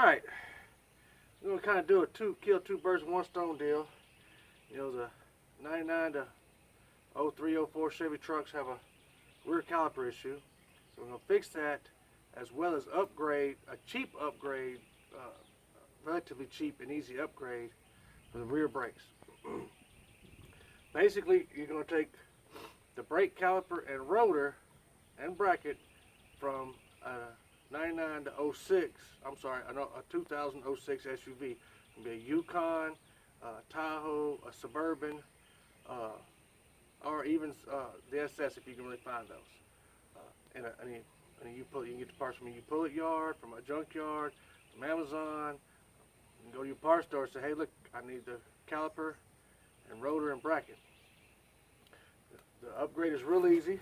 Alright, we're going to kind of do a kill two birds with one stone deal. You know, the 99 to 03, 04 Chevy trucks have a rear caliper issue. So we're going to fix that, as well as upgrade, a cheap upgrade, relatively cheap and easy upgrade for the rear brakes. Basically, you're going to take the brake caliper and rotor and bracket from a 99 to 06, I'm sorry, a 2006 SUV. It can be a Yukon, Tahoe, a Suburban, or even the SS if you can really find those. And you can get the parts from a pull-it yard, from a junkyard, from Amazon. You can go to your parts store and say, hey, look, I need the caliper and rotor and bracket. The upgrade is real easy.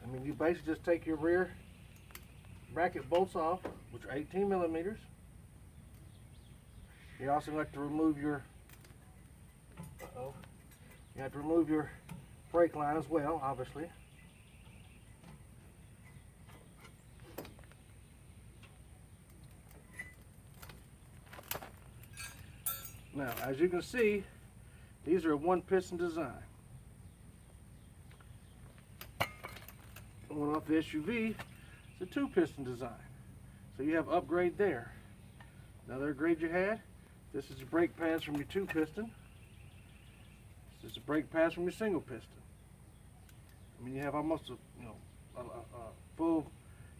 I mean, you basically just take your rear bracket bolts off, which are 18 millimeters. You also have to remove your brake line as well, obviously. Now, as you can see, these are a one piston design. One off the SUV, it's a two piston design. So you have upgrade there. Another upgrade you had, this is the brake pads from your two piston. This is the brake pads from your single piston. I mean, you have almost a full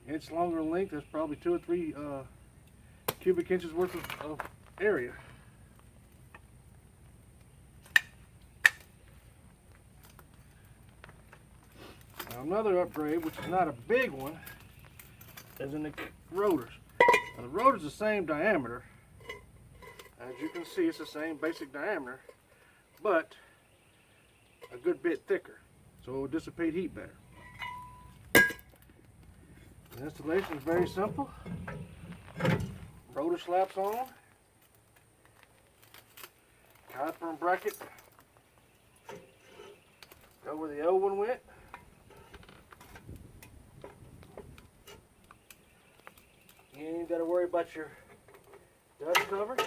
inch longer in length. That's probably 2 or 3 cubic inches worth of area. Now another upgrade, which is not a big one, is in the rotors. Now the rotor's the same diameter. As you can see, it's the same basic diameter, but a good bit thicker, so it will dissipate heat better. The installation is very simple. Rotor slaps on, caliper and bracket go where the old one went. You ain't got to worry about your dust cover.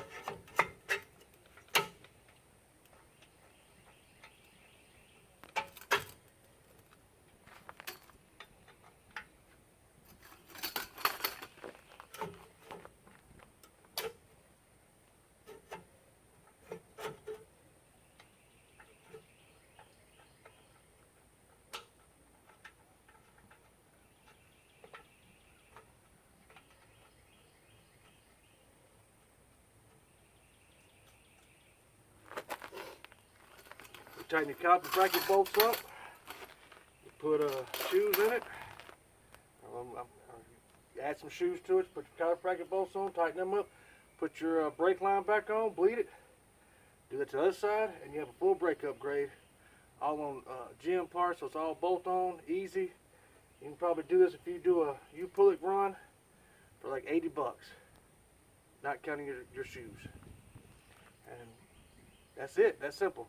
Tighten your caliper bracket bolts up. You put shoes in it. Add some shoes to it. Put your caliper bracket bolts on. Tighten them up. Put your brake line back on. Bleed it. Do that to the other side, and you have a full brake upgrade. All on GM parts, so it's all bolt on, easy. You can probably do this if you do a pull-it run for like 80 bucks, not counting your shoes. And that's it. That's simple.